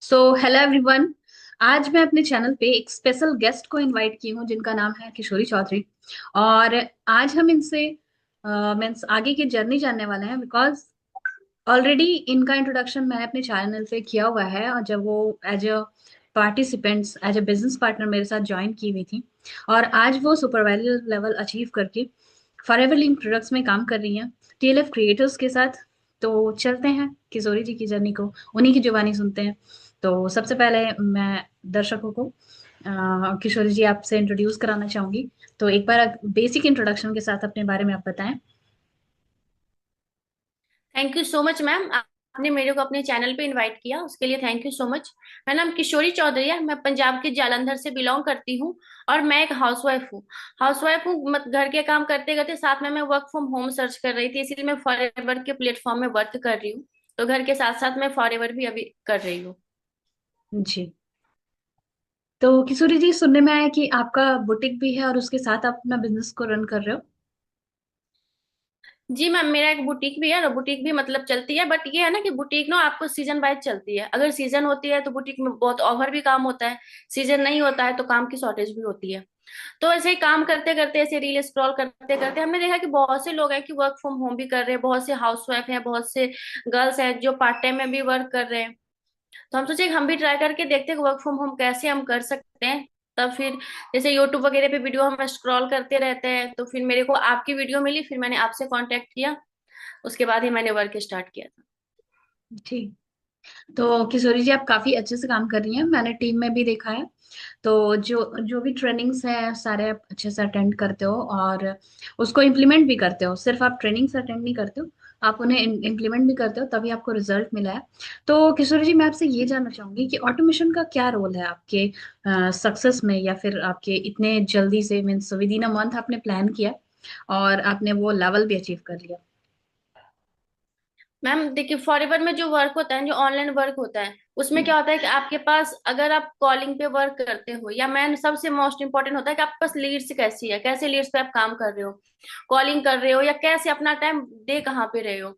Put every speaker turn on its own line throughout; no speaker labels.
So hello everyone. आज मैं अपने चैनल पे एक स्पेशल गेस्ट को इनवाइट की हूँ जिनका नाम है किशोरी चौधरी। और आज हम इनसे मीन्स आगे की जर्नी जानने वाले हैं, बिकॉज ऑलरेडी इनका इंट्रोडक्शन मैंने अपने चैनल पे किया हुआ है, और जब वो as a participants as a business partner मेरे साथ ज्वाइन की हुई थी। और आज वो सुपरवाइजर लेवल अचीव करके फॉरएवर लिंक प्रोडक्ट्स में काम कर रही हैं टीएलएफ क्रिएटर्स के साथ। तो चलते हैं किशोरी जी की जर्नी को उन्हीं की जुबानी सुनते हैं। तो सबसे पहले मैं दर्शकों को किशोरी जी आपसे इंट्रोड्यूस कराना चाहूंगी। तो एक बार बेसिक इंट्रोडक्शन के साथ अपने बारे में आप बताएं।
Thank you so much ma'am. आपने मेरे को अपने चैनल पे इनवाइट किया उसके लिए थैंक यू सो मच। मेरा नाम किशोरी चौधरी है। मैं पंजाब के जालंधर से बिलोंग करती हूँ और मैं एक हाउसवाइफ हूँ। मत घर के काम करते करते साथ में मैं वर्क फ्रॉम होम सर्च कर रही थी, इसीलिए मैं फॉरएवर के प्लेटफॉर्म में वर्क कर रही हूँ। तो घर के साथ साथ मैं फॉरएवर भी अभी कर रही हूँ।
जी। तो किशोरी जी, सुनने में आया कि आपका बुटीक भी है और उसके साथ आप अपना बिजनेस को रन कर रहे हो।
जी मैम, मेरा एक बुटीक भी है और बुटीक भी मतलब चलती है, बट ये है ना कि बुटीक ना आपको सीजन वाइज चलती है। अगर सीजन होती है तो बुटीक में बहुत ओवर भी काम होता है, सीजन नहीं होता है तो काम की शॉर्टेज भी होती है। तो ऐसे ही काम करते करते, ऐसे रील स्क्रॉल करते करते हमने देखा कि बहुत से लोग हैं कि वर्क फ्रॉम होम भी कर रहे हैं, बहुत से हाउसवाइफ हैं, बहुत से गर्ल्स हैं जो पार्ट टाइम में भी वर्क कर रहे हैं। तो हम सोचे कि हम भी ट्राई करके देखते हैं वर्क फ्रॉम होम कैसे हम कर सकते हैं। तब फिर जैसे यूट्यूब वगैरह पे वीडियो हम स्क्रॉल करते रहते हैं, तो फिर मेरे को आपकी वीडियो मिली, फिर मैंने आपसे कांटेक्ट किया। उसके बाद ही मैंने वर्क स्टार्ट किया था।
ठीक। तो किशोरी जी, आप काफी अच्छे से काम कर रही हैं, मैंने टीम में भी देखा है। तो जो जो भी ट्रेनिंग्स हैं सारे आप अच्छे से अटेंड करते हो और उसको इम्प्लीमेंट भी करते हो। सिर्फ आप ट्रेनिंग्स अटेंड नहीं करते हो, आप उन्हें इम्प्लीमेंट भी करते हो, तभी आपको रिजल्ट मिला है। तो किशोरी जी, मैं आपसे ये जानना चाहूंगी कि ऑटोमेशन का क्या रोल है आपके सक्सेस में, या फिर आपके इतने जल्दी से means within a month आपने प्लान किया और आपने वो लेवल भी अचीव कर लिया।
मैम देखिए, फॉरएवर में जो वर्क होता है, जो ऑनलाइन वर्क होता है, उसमें क्या होता है कि आपके पास अगर आप कॉलिंग पे वर्क करते हो, या मैन सबसे मोस्ट इंपॉर्टेंट होता है कि आपके पास लीड्स कैसी है, कैसे लीड्स पे आप काम कर रहे हो, कॉलिंग कर रहे हो या कैसे अपना टाइम दे कहाँ पे रहे हो।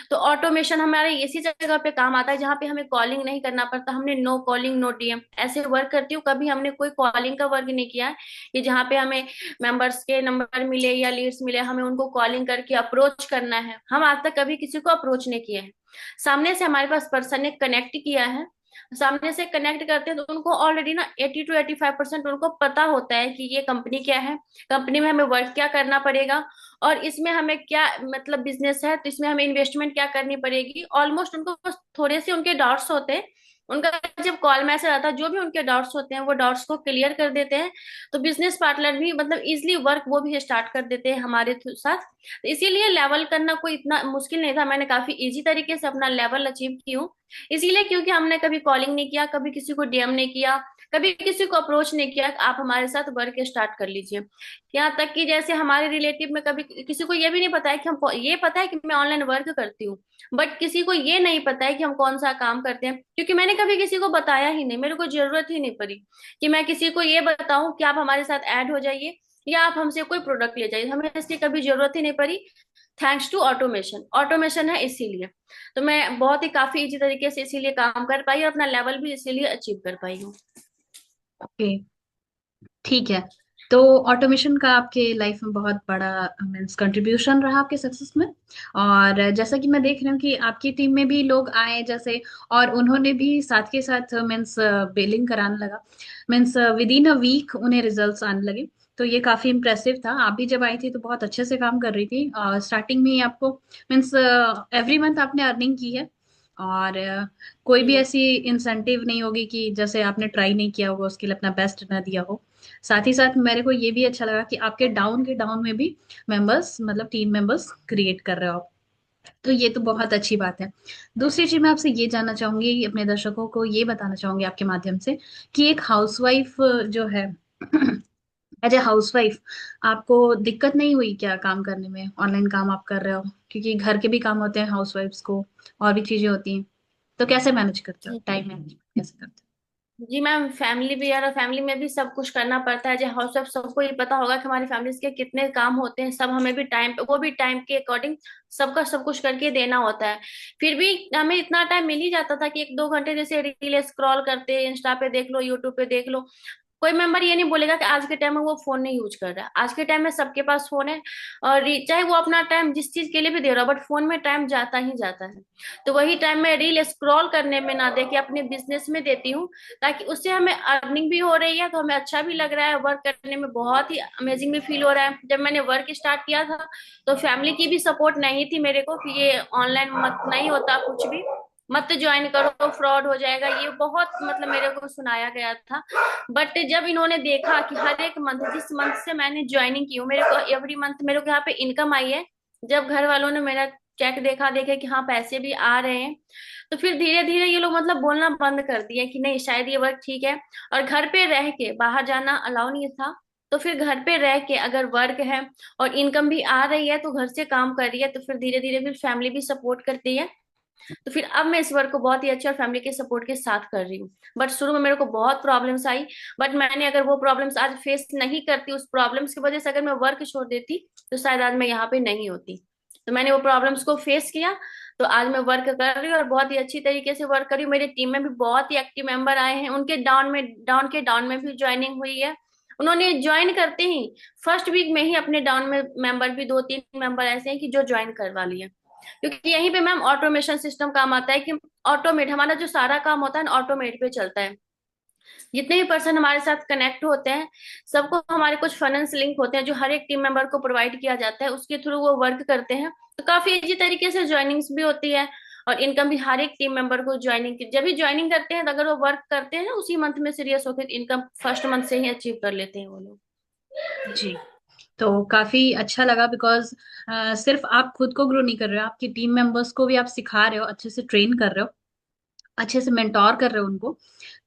तो ऑटोमेशन हमारे इसी जगह पे काम आता है जहाँ पे हमें कॉलिंग नहीं करना पड़ता। हमने नो कॉलिंग नो डीएम ऐसे वर्क करती हूँ, कभी हमने कोई कॉलिंग का वर्क नहीं किया है कि जहाँ पे हमें मेंबर्स के नंबर मिले या लीड्स मिले हमें उनको कॉलिंग करके अप्रोच करना है। हम आज तक कभी किसी को अप्रोच नहीं किया है। सामने से हमारे पास पर्सन ने कनेक्ट किया है, सामने से कनेक्ट करते हैं तो उनको ऑलरेडी ना 80 to 85% उनको पता होता है कि ये कंपनी क्या है, कंपनी में हमें वर्क क्या करना पड़ेगा, और इसमें हमें क्या मतलब बिजनेस है तो इसमें हमें इन्वेस्टमेंट क्या करनी पड़ेगी। ऑलमोस्ट उनको बस थोड़े से उनके डाउट्स होते हैं। उनका जब कॉल मैसेज आता है, जो भी उनके डाउट्स होते हैं वो डाउट्स को क्लियर कर देते हैं। तो बिजनेस पार्टनर भी मतलब इजिली वर्क वो भी स्टार्ट कर देते हैं हमारे साथ। तो इसीलिए लेवल करना कोई इतना मुश्किल नहीं था, मैंने काफी इजी तरीके से अपना लेवल अचीव की हूँ। इसीलिए क्योंकि हमने कभी कॉलिंग नहीं किया, कभी किसी को डीएम नहीं किया, कभी किसी को अप्रोच नहीं किया कि आप हमारे साथ वर्क स्टार्ट कर लीजिए। यहाँ तक कि जैसे हमारे रिलेटिव में कभी किसी को ये भी नहीं पता है कि ये पता है कि मैं ऑनलाइन वर्क करती हूँ, बट किसी को ये नहीं पता है कि हम कौन सा काम करते हैं, क्योंकि मैंने कभी किसी को बताया ही नहीं, मेरे को जरूरत ही नहीं पड़ी कि मैं किसी को ये बताऊं कि आप हमारे साथ ऐड हो जाइए या आप हमसे कोई प्रोडक्ट ले जाइए। हमें इसकी कभी जरूरत ही नहीं पड़ी, थैंक्स टू ऑटोमेशन। ऑटोमेशन है इसीलिए। तो मैं बहुत ही काफी इजी तरीके से इसीलिए काम कर पाई और अपना लेवल भी इसीलिए अचीव कर पाई हूँ।
ओके। ठीक है। तो ऑटोमेशन का आपके लाइफ में बहुत बड़ा मीन्स कंट्रीब्यूशन रहा आपके सक्सेस में। और जैसा कि मैं देख रही हूँ कि आपकी टीम में भी लोग आए जैसे, और उन्होंने भी साथ के साथ मीन्स बिलिंग कराने लगा, means within a week उन्हें रिजल्ट्स आने लगे। तो ये काफी इम्प्रेसिव था। आप भी जब आई थी तो बहुत अच्छे से काम कर रही थी, स्टार्टिंग में ही आपको मीन्स एवरी मंथ आपने अर्निंग की है। और कोई भी
जी।
ऐसी इंसेंटिव नहीं होगी कि जैसे आपने ट्राई नहीं किया होगा, उसके लिए अपना बेस्ट ना दिया हो। साथ ही साथ मेरे को ये भी अच्छा लगा कि आपके डाउन के डाउन में भी मेंबर्स मतलब टीम मेंबर्स क्रिएट कर रहे हो आप। तो ये तो बहुत अच्छी बात है। दूसरी चीज मैं आपसे ये जानना चाहूंगी, अपने दर्शकों को ये बताना चाहूंगी आपके माध्यम से कि एक हाउसवाइफ जो है एज ए हाउसवाइफ आपको दिक्कत नहीं हुई क्या काम करने में? ऑनलाइन काम आप कर रहे हो, क्योंकि घर के भी काम होते हैं हाउसवाइफ्स को, और भी चीजें होती हैं। तो कैसे मैनेज करते हो, टाइम मैनेजमेंट कैसे करते हो?
जी मैम, फैमिली भी है और फैमिली में भी सब कुछ करना पड़ता है। जो हाउस वाइफ सबको ही पता होगा कि हमारी फैमिली के कितने काम होते हैं, सब हमें भी टाइम पे, वो भी टाइम के अकॉर्डिंग सबका सब कुछ करके देना होता है। फिर भी हमें इतना टाइम मिल ही जाता था कि 1-2 घंटे जैसे रील स्क्रॉल करते, इंस्टा पे देख लो, यूट्यूब पे देख लो। कोई मेंबर ये नहीं बोलेगा कि आज के टाइम में वो फोन नहीं यूज कर रहा है। आज के टाइम में सबके पास फोन है, और चाहे वो अपना टाइम जिस चीज के लिए भी दे रहा हो, बट फोन में टाइम जाता ही जाता है। तो वही टाइम मैं रील स्क्रॉल करने में ना दे के अपने बिजनेस में देती हूँ, ताकि उससे हमें अर्निंग भी हो रही है, तो हमें अच्छा भी लग रहा है, वर्क करने में बहुत ही अमेजिंग भी फील हो रहा है। जब मैंने वर्क स्टार्ट किया था तो फैमिली की भी सपोर्ट नहीं थी मेरे को कि ये ऑनलाइन मत, नहीं होता कुछ भी, मत ज्वाइन करो, फ्रॉड हो जाएगा, ये बहुत मतलब मेरे को सुनाया गया था। बट जब इन्होंने देखा कि हर एक मंथ, जिस मंथ से मैंने ज्वाइनिंग की हूँ, मेरे को एवरी मंथ मेरे को यहाँ पे इनकम आई है। जब घर वालों ने मेरा चेक देखा, देखे कि हाँ पैसे भी आ रहे हैं, तो फिर धीरे धीरे ये लोग मतलब बोलना बंद कर दिए कि नहीं शायद ये वर्क ठीक है। और घर पे रह के, बाहर जाना अलाउ नहीं था, तो फिर घर पे रह के अगर वर्क है और इनकम भी आ रही है, तो घर से काम कर रही है, तो फिर धीरे धीरे फिर फैमिली भी सपोर्ट करती है। तो फिर अब मैं इस वर्क को बहुत ही अच्छे और फैमिली के सपोर्ट के साथ कर रही हूँ। बट शुरू में मेरे को बहुत प्रॉब्लम्स आई, बट मैंने अगर वो प्रॉब्लम्स आज फेस नहीं करती, उस प्रॉब्लम्स की वजह से अगर मैं वर्क छोड़ देती, तो शायद आज मैं यहाँ पे नहीं होती। तो मैंने वो प्रॉब्लम्स को फेस किया, तो आज मैं वर्क कर रही हूँ और बहुत ही अच्छी तरीके से वर्क कर रही हूँ। मेरे टीम में भी बहुत ही एक्टिव मेंबर आए हैं, उनके डाउन में भी ज्वाइनिंग हुई है। उन्होंने ज्वाइन करते ही फर्स्ट वीक में ही अपने डाउन में मेंबर भी 2-3 मेंबर ऐसे हैं कि जो ज्वाइन करवा लिए। क्योंकि यहीं पे मैम ऑटोमेशन सिस्टम काम आता है कि ऑटोमेट, हमारा जो सारा काम होता है ना ऑटोमेट पे चलता है। जितने भी पर्सन हमारे साथ कनेक्ट होते हैं, सबको हमारे कुछ फाइनेंस लिंक होते हैं जो हर एक टीम मेंबर को प्रोवाइड किया जाता है, उसके थ्रू वो वर्क करते हैं। तो काफी इजी तरीके से ज्वाइनिंग्स भी होती है, और इनकम भी हर एक टीम मेंबर को ज्वाइनिंग, जब भी ज्वाइनिंग करते हैं तो अगर वो वर्क करते हैं ना उसी मंथ में सीरियस होकर इनकम फर्स्ट मंथ से ही अचीव कर लेते हैं वो लोग।
जी। तो काफी अच्छा लगा, बिकॉज सिर्फ आप खुद को ग्रो नहीं कर रहे हो, आपकी टीम मेंबर्स को भी आप सिखा रहे हो, अच्छे से ट्रेन कर रहे हो, अच्छे से मेंटोर कर रहे हो उनको।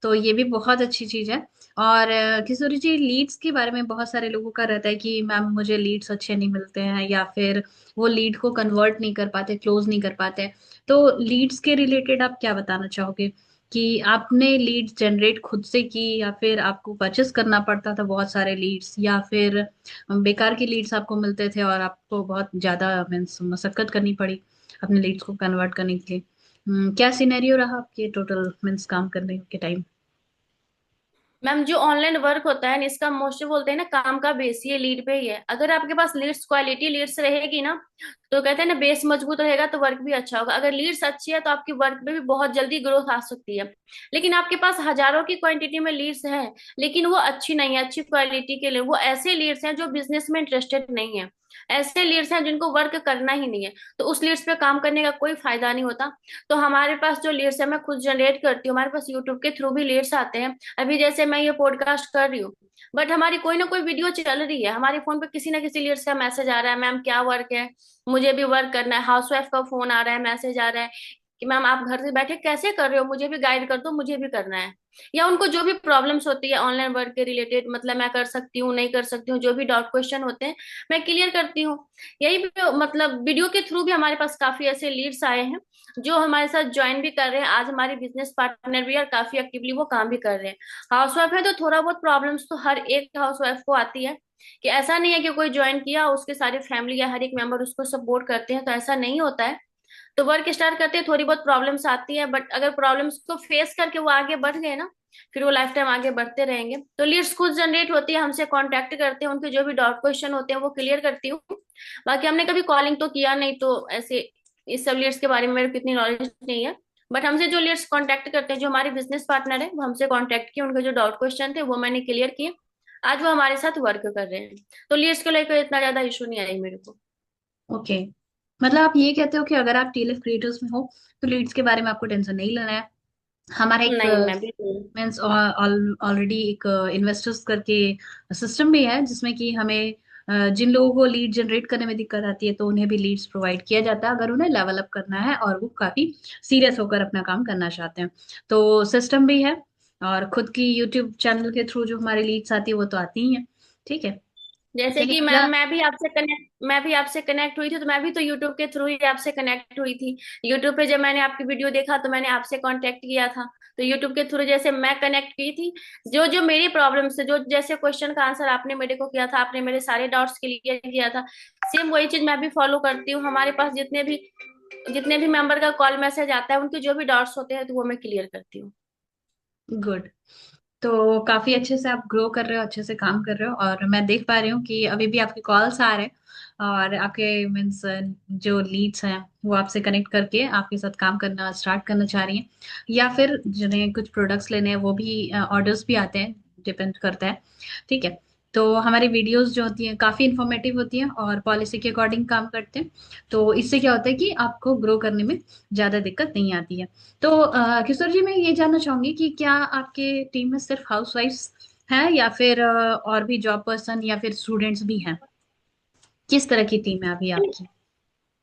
तो ये भी बहुत अच्छी चीज है। और किशोरी जी, लीड्स के बारे में बहुत सारे लोगों का रहता है कि मैम मुझे लीड्स अच्छे नहीं मिलते हैं, या फिर वो लीड को कन्वर्ट नहीं कर पाते, क्लोज नहीं कर पाते। तो लीड्स के रिलेटेड आप क्या बताना चाहोगे, कि आपने लीड्स जनरेट खुद से की, या फिर आपको परचेस करना पड़ता था बहुत सारे लीड्स, या फिर बेकार के लीड्स आपको मिलते थे और आपको बहुत ज्यादा मीन्स मशक्कत करनी पड़ी अपने लीड्स को कन्वर्ट करने के लिए? क्या सिनेरियो रहा आपके टोटल मीन्स काम करने के टाइम?
मैम जो ऑनलाइन वर्क होता है ना, इसका मोस्टली बोलते हैं ना, काम का बेस ये लीड पे ही है। अगर आपके पास लीड्स, क्वालिटी लीड्स रहेगी ना, तो कहते हैं ना बेस मजबूत रहेगा तो वर्क भी अच्छा होगा। अगर लीड्स अच्छी है तो आपकी वर्क में भी बहुत जल्दी ग्रोथ आ सकती है। लेकिन आपके पास हजारों की क्वांटिटी में लीड्स हैं, लेकिन वो अच्छी नहीं है, अच्छी क्वालिटी के लिए, वो ऐसे लीड्स हैं जो बिजनेस में इंटरेस्टेड नहीं है, ऐसे लीड्स हैं जिनको वर्क करना ही नहीं है, तो उस लीड्स पे काम करने का कोई फायदा नहीं होता। तो हमारे पास जो लीड्स है मैं खुद जनरेट करती हूँ, हमारे पास यूट्यूब के थ्रू भी लीड्स आते हैं। अभी जैसे मैं ये पॉडकास्ट कर रही हूँ, बट हमारी कोई ना कोई वीडियो चल रही है, हमारे फोन पे किसी ना किसी लीडर्स का मैसेज आ रहा है, मैम क्या वर्क है, मुझे भी वर्क करना है। हाउसवाइफ का फोन आ रहा है, मैसेज आ रहा है कि मैम आप घर से बैठे कैसे कर रहे हो, मुझे भी गाइड कर दो, मुझे भी करना है। या उनको जो भी प्रॉब्लम्स होती है ऑनलाइन वर्क के रिलेटेड, मतलब मैं कर सकती हूँ नहीं कर सकती हूँ, जो भी डाउट क्वेश्चन होते हैं मैं क्लियर करती हूँ। यही पे मतलब वीडियो के थ्रू भी हमारे पास काफी ऐसे लीड्स आए हैं जो हमारे साथ ज्वाइन भी कर रहे हैं, आज हमारे बिजनेस पार्टनर भी, और काफी एक्टिवली वो काम भी कर रहे हैं। हाउसवाइफ है तो थोड़ा बहुत प्रॉब्लम्स तो हर एक हाउसवाइफ को आती है, कि ऐसा नहीं है कि कोई ज्वाइन किया उसके सारे फैमिली या हर एक मेंबर उसको सपोर्ट करते हैं, तो ऐसा नहीं होता है। तो वर्क स्टार्ट करते हैं थोड़ी बहुत प्रॉब्लम्स आती है, बट अगर प्रॉब्लम्स को फेस करके वो आगे बढ़ गए ना, फिर वो लाइफ टाइम आगे बढ़ते रहेंगे। तो लीड्स खुद जनरेट होती है, हमसे कांटेक्ट करते हैं, उनके जो भी डाउट क्वेश्चन होते हैं वो क्लियर करती हूँ। बाकी हमने कभी कॉलिंग तो किया नहीं, तो ऐसे इस सब लीड्स के बारे में मेरे को इतनी नॉलेज नहीं है। बट हमसे जो लीड्स कांटेक्ट करते हैं, जो हमारे बिजनेस पार्टनर है, वो हमसे कांटेक्ट किए, उनके जो डाउट क्वेश्चन थे वो मैंने क्लियर किए, आज वो हमारे साथ वर्क कर रहे हैं। तो लीड्स को लेकर इतना ज्यादा इशू नहीं आई मेरे को।
ओके। मतलब आप ये कहते हो कि अगर आप टीएलएफ क्रिएटर्स में हो, तो लीड्स के बारे में आपको टेंशन नहीं लेना है। हमारा एक
नहीं मैं बिल्कुल।
मीन्स ऑलरेडी एक इन्वेस्टर्स करके सिस्टम भी है, जिसमें कि हमें जिन लोगों को लीड जनरेट करने में दिक्कत आती है, तो उन्हें भी लीड्स प्रोवाइड किया जाता है, अगर उन्हें लेवल अप करना है और वो काफी सीरियस होकर अपना काम करना चाहते हैं। तो सिस्टम भी है। और खुद की यूट्यूब चैनल के थ्रू जो हमारी लीड्स आती है वो तो आती ही है। ठीक है।
जैसे
लेकिन
कि मैम,
अगर
मैं भी आपसे कनेक्ट हुई थी, तो मैं भी तो यूट्यूब के थ्रू ही आपसे कनेक्ट हुई थी। यूट्यूब पे जब मैंने आपकी वीडियो देखा तो मैंने आपसे कांटेक्ट किया था। तो यूट्यूब के थ्रू जैसे मैं कनेक्ट की थी, जो जो मेरी प्रॉब्लम से, जो जैसे क्वेश्चन का आंसर आपने मेरे को किया था, आपने मेरे सारे डाउट्स क्लियर किया था, सेम वही चीज मैं भी फॉलो करती हूँ। हमारे पास जितने भी मेंबर का कॉल मैसेज आता है, उनके जो भी डाउट्स होते हैं तो वो मैं क्लियर करती हूँ।
गुड। तो काफी अच्छे से आप ग्रो कर रहे हो, अच्छे से काम कर रहे हो, और मैं देख पा रही हूँ कि अभी भी आपके कॉल्स आ रहे हैं, और आपके मीन्स जो लीड्स हैं वो आपसे कनेक्ट करके आपके साथ काम करना स्टार्ट करना चाह रही हैं, या फिर जिन्हें कुछ प्रोडक्ट्स लेने हैं वो भी ऑर्डर्स भी आते हैं, डिपेंड करता है। ठीक है। तो हमारी वीडियोस जो होती हैं काफी इंफॉर्मेटिव होती हैं और पॉलिसी के अकॉर्डिंग काम करते हैं। तो इससे क्या होता है कि आपको ग्रो करने में ज्यादा दिक्कत नहीं आती है। तो किशोर जी, मैं ये जानना चाहूंगी कि क्या आपके टीम में सिर्फ हाउसवाइफ्स हैं, या फिर और भी जॉब पर्सन या फिर स्टूडेंट्स भी हैं? किस तरह की टीम है अभी आपकी?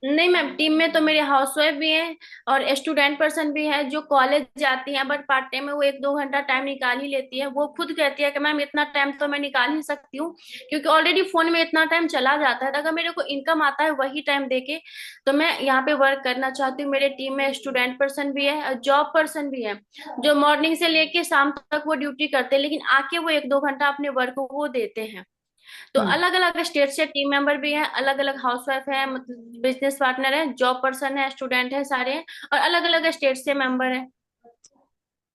नहीं मैम, टीम में तो मेरे हाउसवाइफ भी हैं और स्टूडेंट पर्सन भी है जो कॉलेज जाती हैं, बट पार्ट टाइम में वो 1-2 घंटा टाइम निकाल ही लेती है। वो खुद कहती है कि मैम इतना टाइम तो मैं निकाल ही सकती हूँ, क्योंकि ऑलरेडी फोन में इतना टाइम चला जाता है। तो अगर मेरे को इनकम आता है वही टाइम देके, तो मैं यहाँ पे वर्क करना चाहती हूँ। मेरे टीम में स्टूडेंट पर्सन भी है और जॉब पर्सन भी है, जो मॉर्निंग से लेके शाम तक वो ड्यूटी करते हैं, लेकिन आके वो 1-2 घंटा अपने वर्क को वो देते हैं। तो
हम्म।
अलग अलग स्टेट से टीम मेंबर भी हैं, अलग अलग हाउसवाइफ है, मतलब बिजनेस पार्टनर है, जॉब पर्सन है, स्टूडेंट है, सारे हैं, और अलग अलग स्टेट से मेंबर है।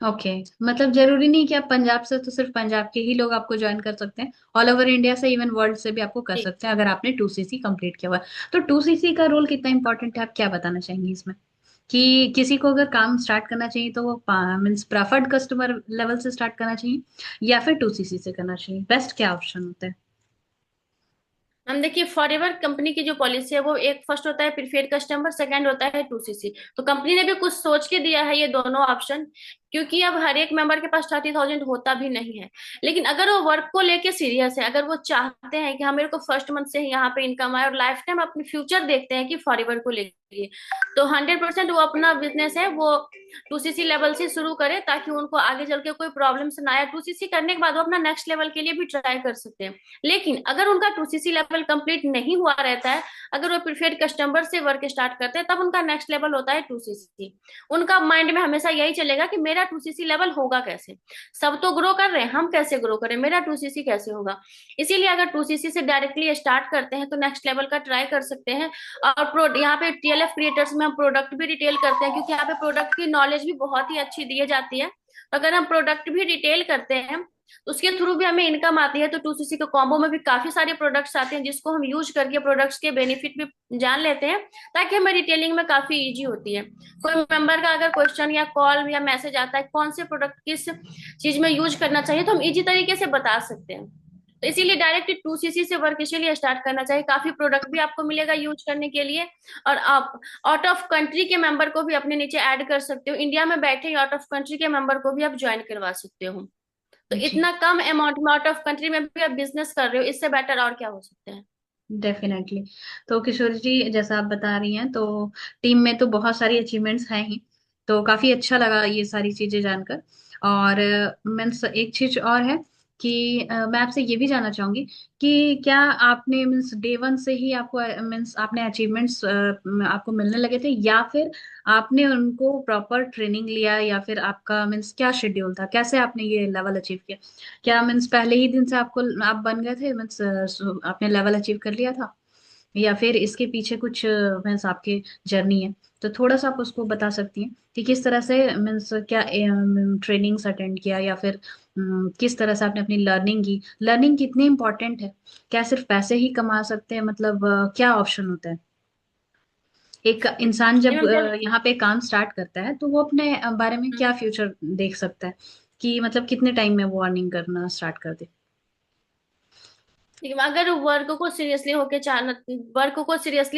ओके। मतलब जरूरी नहीं कि आप पंजाब से, तो सिर्फ पंजाब के ही लोग आपको ज्वाइन कर सकते हैं, ऑल ओवर इंडिया से, इवन वर्ल्ड से भी आपको कर
जी।
सकते हैं अगर आपने 2CC कंप्लीट किया हुआ है। तो 2CC का रोल कितना इंपॉर्टेंट है, आप क्या बताना चाहेंगे इसमें? कि किसी को अगर काम स्टार्ट करना चाहिए तो वो मीन्स प्रेफर्ड कस्टमर लेवल से स्टार्ट करना चाहिए, या फिर 2CC से करना चाहिए? बेस्ट क्या ऑप्शन होता है?
हम देखिए, फॉरएवर कंपनी की जो पॉलिसी है वो एक, फर्स्ट होता है प्रीफेड कस्टमर, सेकंड होता है 2CC। तो कंपनी ने भी कुछ सोच के दिया है ये दोनों ऑप्शन, क्योंकि अब हर एक मेंबर के पास 30,000 होता भी नहीं है। लेकिन अगर वो वर्क को लेके सीरियस है, अगर वो चाहते हैं कि हाँ मेरे को फर्स्ट मंथ से ही यहाँ पे इनकम आए, और लाइफ टाइम अपनी फ्यूचर देखते हैं कि फॉरएवर को लेके, तो 100% वो अपना बिजनेस है वो 2CC लेवल से शुरू करे, ताकि उनको आगे चल के कोई प्रॉब्लम ना आए। 2CC करने के बाद वो अपना नेक्स्ट लेवल के लिए भी ट्राई कर सकते हैं। लेकिन अगर उनका 2CC लेवल कंप्लीट नहीं हुआ रहता है, अगर वो प्रीफेड कस्टमर से वर्क स्टार्ट करते हैं, तब उनका नेक्स्ट लेवल होता है 2CC। उनका माइंड में हमेशा यही चलेगा कि मेरा 2CC लेवल होगा कैसे, सब तो ग्रो कर रहे हैं, हम कैसे ग्रो करें, मेरा 2CC कैसे होगा। इसीलिए अगर 2CC से डायरेक्टली स्टार्ट करते हैं तो नेक्स्ट लेवल का ट्राई कर सकते हैं। और यहाँ पे TLF क्रिएटर्स में हम प्रोडक्ट भी रिटेल करते हैं, क्योंकि यहाँ पे प्रोडक्ट की नॉलेज भी बहुत ही अच्छी दी जाती है। तो अगर हम प्रोडक्ट भी रिटेल करते हैं तो उसके थ्रू भी हमें इनकम आती है। तो 2CC के कॉम्बो में भी काफी सारे प्रोडक्ट्स आते हैं, जिसको हम यूज करके प्रोडक्ट्स के बेनिफिट भी जान लेते हैं, ताकि हमें रिटेलिंग में काफी इजी होती है। कोई मेंबर का अगर क्वेश्चन या कॉल या मैसेज आता है कौन से प्रोडक्ट किस चीज में यूज करना चाहिए, तो हम इजी तरीके से बता सकते हैं। तो इसीलिए डायरेक्ट 2CC से वर्क इसीलिए स्टार्ट करना चाहिए। काफी प्रोडक्ट भी आपको मिलेगा यूज करने के लिए, और आप आउट ऑफ कंट्री के मेंबर को भी अपने नीचे ऐड कर सकते हो। इंडिया में बैठे ही आउट ऑफ कंट्री के मेंबर को भी आप ज्वाइन करवा सकते हो। तो
जी,
इतना कम अमाउंट में आउट ऑफ कंट्री में भी आप बिजनेस कर रहे हो, इससे बेटर और क्या हो सकता है।
डेफिनेटली। तो किशोर जी, जैसा आप बता रही हैं, तो टीम में तो बहुत सारी अचीवमेंट्स हैं ही। तो काफी अच्छा लगा ये सारी चीजें जानकर। और मीन्स एक चीज और है कि मैं आपसे ये भी जानना चाहूंगी कि क्या आपने मीन्स डे 1 से ही आपको मीन्स आपने अचीवमेंट्स आपको मिलने लगे थे, या फिर आपने उनको प्रॉपर ट्रेनिंग लिया, या फिर आपका मीन्स क्या शेड्यूल था, कैसे आपने ये लेवल अचीव किया? क्या मीन्स पहले ही दिन से आपको आप बन गए थे, मीन्स आपने लेवल अचीव कर लिया था, या फिर इसके पीछे कुछ मीन्स आपकी जर्नी है? तो थोड़ा सा आप उसको बता सकती हैं कि किस तरह से मीन्स क्या ट्रेनिंग्स अटेंड किया, या फिर किस तरह से आपने अपनी लर्निंग की? लर्निंग कितनी इंपॉर्टेंट है? क्या सिर्फ पैसे ही कमा सकते हैं, मतलब क्या ऑप्शन होता है? एक इंसान
जी
जब
मैम,
यहाँ पे काम स्टार्ट करता है तो वो अपने बारे में क्या फ्यूचर देख सकता है, कि मतलब कितने टाइम में वो अर्निंग करना स्टार्ट कर दे?
ठीक है, अगर वर्क को सीरियसली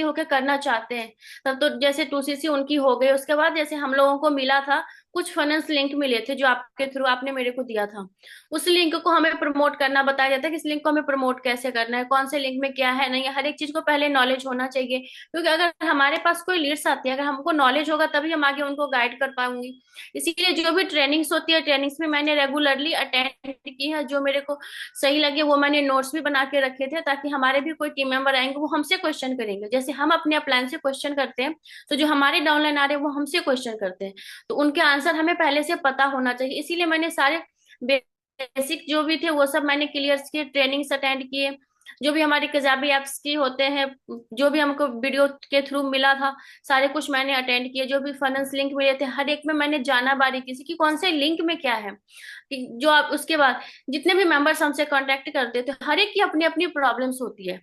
होके करना चाहते हैं, तब तो जैसे 2CC उनकी हो गई, उसके बाद जैसे हम लोगों को मिला था कुछ फाइनेंस लिंक मिले थे जो आपके थ्रू आपने मेरे को दिया था। उस लिंक को हमें प्रमोट करना बताया जाता है कि इस लिंक को हमें प्रमोट कैसे करना है, कौन से लिंक में क्या है नहीं है, हर एक चीज को पहले नॉलेज होना चाहिए। क्योंकि अगर हमारे पास कोई लीड्स आती है, अगर हमको नॉलेज होगा तभी हम आगे उनको गाइड कर पाऊंगी। इसीलिए जो भी ट्रेनिंग्स होती है, ट्रेनिंग्स में मैंने रेगुलरली अटेंड की है। जो मेरे को सही लगे वो मैंने नोट्स भी बना के रखे थे, ताकि हमारे भी कोई टीम मेंबर आएंगे वो हमसे क्वेश्चन करेंगे, जैसे हम अपने अपलाइन से क्वेश्चन करते हैं, तो जो हमारे डाउनलाइन आ रहे हैं वो हमसे क्वेश्चन करते हैं। तो उनके आंसर हमें पहले से पता होना चाहिए। इसीलिए मैंने सारे बेसिक जो भी थे वो सब मैंने क्लियर किए, ट्रेनिंग्स अटेंड किए। जो भी हमारी कजाबी एप्स की होते हैं, जो भी हमको वीडियो के थ्रू मिला था, सारे कुछ मैंने अटेंड किए। जो भी फाइनेंस लिंक मिले थे हर एक में मैंने जाना बारीकी से कि कौन से लिंक में क्या है। कि जो आप उसके बाद जितने भी मेंबर्स हमसे कांटेक्ट करते थे, हर एक की अपनी अपनी प्रॉब्लम्स होती है।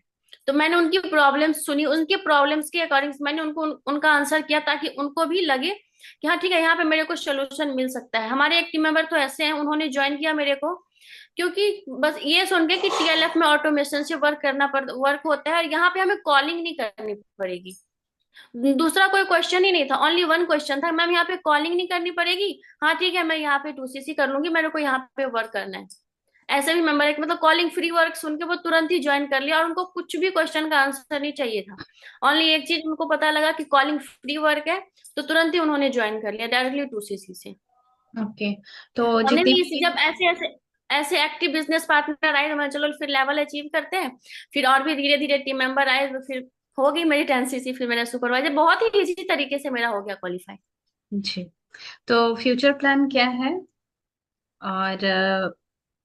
तो मैंने उनकी प्रॉब्लम्स सुनी, उनकी प्रॉब्लम्स के अकॉर्डिंग मैंने उनका आंसर किया, ताकि उनको भी लगे कि हाँ ठीक है, यहाँ पे मेरे को सोल्यूशन मिल सकता है। हमारे एक टीम मेंबर तो ऐसे हैं, उन्होंने ज्वाइन किया मेरे को क्योंकि बस ये सुन के कि टीएलएफ में ऑटोमेशन से वर्क होता है और यहाँ पे हमें कॉलिंग नहीं करनी पड़ेगी। दूसरा कोई क्वेश्चन ही नहीं था, ओनली वन क्वेश्चन था, मैम यहाँ पे कॉलिंग नहीं करनी पड़ेगी। हाँ ठीक है, मैं यहाँ पे 2CC कर लूंगी, मेरे को यहाँ पे वर्क करना है। ऐसे भी मेंबर एक मतलब कॉलिंग फ्री वर्क सुन के वो तुरंत ही ज्वाइन कर लिया, और उनको कुछ भी क्वेश्चन का आंसर नहीं चाहिए था। ओनली एक चीज उनको पता लगा कि कॉलिंग फ्री वर्क है, तो तुरंत ही उन्होंने ज्वाइन कर लिया डायरेक्टली 2CC से।
ओके। तो
हमने
जितनी
भी
भी
जब ऐसे ऐसे ऐसे एक्टिव बिजनेस पार्टनर आए, तो मैं चलो फिर लेवल अचीव करते हैं। फिर और भी धीरे धीरे टीम मेंबर आए, तो फिर हो गई मेरी 10CC, फिर मेरा सुपरवाइजर, बहुत ही इजी तरीके से मेरा हो गया क्वालिफाई।
जी, तो फ्यूचर प्लान क्या है? और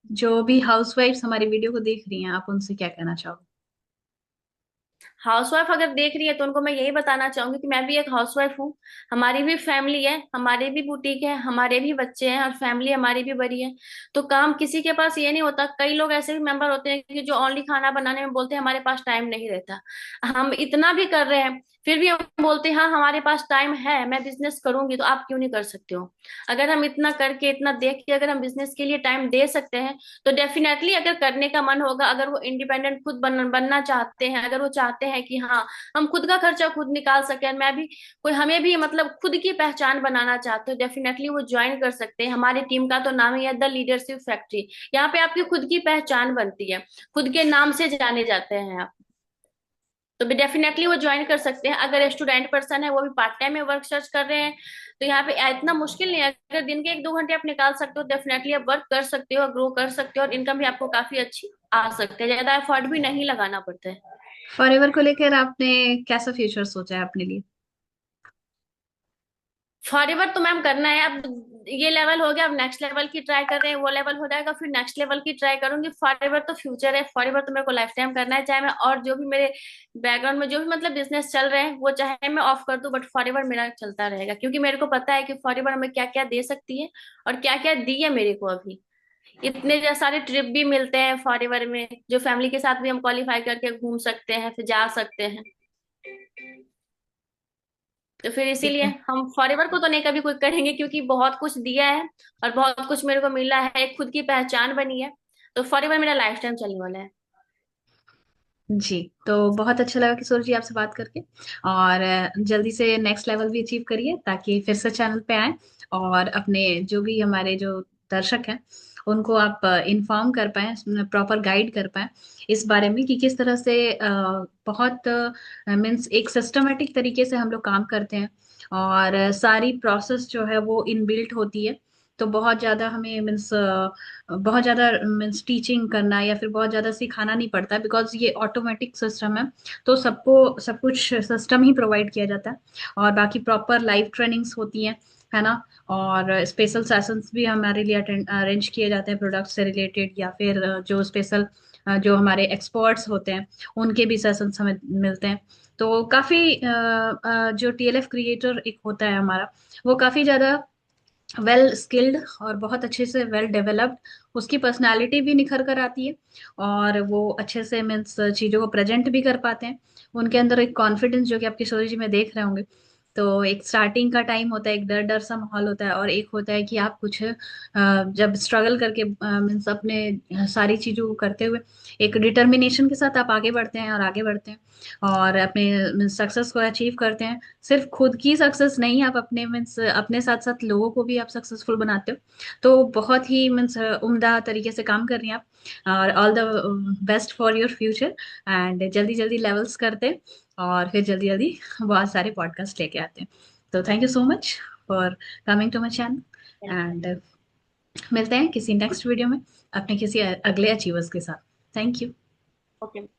जो भी हाउसवाइफ्स हमारी वीडियो को देख रही हैं, आप उनसे क्या कहना चाहोगे?
हाउसवाइफ अगर देख रही है तो उनको मैं यही बताना चाहूंगी कि मैं भी एक हाउसवाइफ हूँ। हमारी भी फैमिली है, हमारे भी बुटीक है, हमारे भी बच्चे हैं, और फैमिली हमारी भी बड़ी है। तो काम किसी के पास ये नहीं होता। कई लोग ऐसे भी मेंबर होते हैं कि जो ओनली खाना बनाने में बोलते हैं हमारे पास टाइम नहीं रहता। हम इतना भी कर रहे हैं फिर भी हम बोलते हैं हाँ हमारे पास टाइम है, मैं बिजनेस करूंगी, तो आप क्यों नहीं कर सकते हो? अगर हम इतना करके इतना देख के अगर हम बिजनेस के लिए टाइम दे सकते हैं, तो डेफिनेटली अगर करने का मन होगा, अगर वो इंडिपेंडेंट खुद बनना चाहते हैं, अगर वो चाहते हैं कि हाँ हम खुद का खर्चा खुद निकाल सकें, मैं भी कोई हमें भी मतलब खुद की पहचान बनाना चाहते हो, डेफिनेटली वो ज्वाइन कर सकते हैं। हमारी टीम का तो नाम ही है द लीडरशिप फैक्ट्री। यहाँ पे आपकी खुद की पहचान बनती है, खुद के नाम से जाने जाते हैं आप। तो भी डेफिनेटली वो ज्वाइन कर सकते हैं। अगर स्टूडेंट पर्सन है, वो भी पार्ट टाइम में वर्क सर्च कर रहे हैं, तो यहाँ पे इतना मुश्किल नहीं है। अगर दिन के 1-2 घंटे आप निकाल सकते हो, डेफिनेटली आप वर्क कर सकते हो, ग्रो कर सकते हो, और इनकम भी आपको काफी अच्छी आ सकती है, ज्यादा एफर्ट भी नहीं लगाना पड़ता है।
फॉरएवर को लेकर आपने कैसा फ्यूचर सोचा है अपने लिए?
फॉरएवर तो मैम करना है। अब ये लेवल हो गया, अब नेक्स्ट लेवल की ट्राई कर रहे हैं, वो लेवल हो जाएगा फिर नेक्स्ट लेवल की ट्राई करूंगी। फॉरएवर तो फ्यूचर है, फॉरएवर तो मेरे को लाइफ टाइम करना है। चाहे मैं और जो भी मेरे बैकग्राउंड में जो भी मतलब बिजनेस चल रहे हैं वो चाहे मैं ऑफ कर दूं, बट फॉरएवर मेरा चलता रहेगा, क्योंकि मेरे को पता है कि फॉरएवर हमें क्या क्या दे सकती है और क्या क्या दी है मेरे को अभी। इतने सारे ट्रिप भी मिलते हैं फॉरएवर में, जो फैमिली के साथ भी हम क्वालिफाई करके घूम सकते हैं, फिर जा सकते हैं। तो फिर
ठीक
इसीलिए
है।
हम फॉरएवर को तो नहीं कभी कोई करेंगे, क्योंकि बहुत कुछ दिया है और बहुत कुछ मेरे को मिला है, एक खुद की पहचान बनी है। तो फॉरएवर मेरा लाइफ टाइम चलने वाला है।
जी, तो बहुत अच्छा लगा किशोर जी आपसे बात करके। और जल्दी से नेक्स्ट लेवल भी अचीव करिए, ताकि फिर से चैनल पे आए और अपने जो भी हमारे जो दर्शक हैं उनको आप इन्फॉर्म कर पाएं, प्रॉपर गाइड कर पाएं इस बारे में कि किस तरह से बहुत मीन्स एक सिस्टमेटिक तरीके से हम लोग काम करते हैं। और सारी प्रोसेस जो है वो इनबिल्ट होती है। तो बहुत ज़्यादा हमें मीन्स बहुत ज़्यादा मीन्स टीचिंग करना या फिर बहुत ज़्यादा सिखाना नहीं पड़ता, बिकॉज ये ऑटोमेटिक सिस्टम है। तो सबको सब कुछ सिस्टम ही प्रोवाइड किया जाता है। और बाकी प्रॉपर लाइव ट्रेनिंग्स होती हैं, है ना। और स्पेशल सेशंस भी हमारे लिए अरेंज किए जाते हैं प्रोडक्ट से रिलेटेड, या फिर जो स्पेशल जो हमारे एक्सपर्ट्स होते हैं उनके भी सेशंस हमें मिलते हैं। तो काफ़ी जो टीएलएफ क्रिएटर एक होता है हमारा, वो काफ़ी ज़्यादा वेल स्किल्ड और बहुत अच्छे से वेल डेवलप्ड, उसकी पर्सनालिटी भी निखर कर आती है। और वो अच्छे से मीन्स चीज़ों को प्रेजेंट भी कर पाते हैं। उनके अंदर एक कॉन्फिडेंस जो कि आप किशोरी जी में देख रहे होंगे, तो एक स्टार्टिंग का टाइम होता है, एक डर डर सा माहौल होता है, और एक होता है कि आप कुछ जब स्ट्रगल करके मीन्स अपने सारी चीजों को करते हुए एक डिटर्मिनेशन के साथ आप आगे बढ़ते हैं और आगे बढ़ते हैं और अपने सक्सेस को अचीव करते हैं। सिर्फ खुद की सक्सेस नहीं, आप अपने मीन्स अपने साथ साथ लोगों को भी आप सक्सेसफुल बनाते हो। तो बहुत ही मीन्स उम्दा तरीके से काम कर रही हैं आप। और all the best for your future. And जल्दी जल्दी लेवल्स करते हैं और फिर जल्दी जल्दी बहुत सारे पॉडकास्ट लेके आते हैं। तो thank you so much for coming to my channel. And मिलते हैं किसी नेक्स्ट वीडियो में अपने किसी अगले अचीवर्स के साथ। Thank you.
ओके।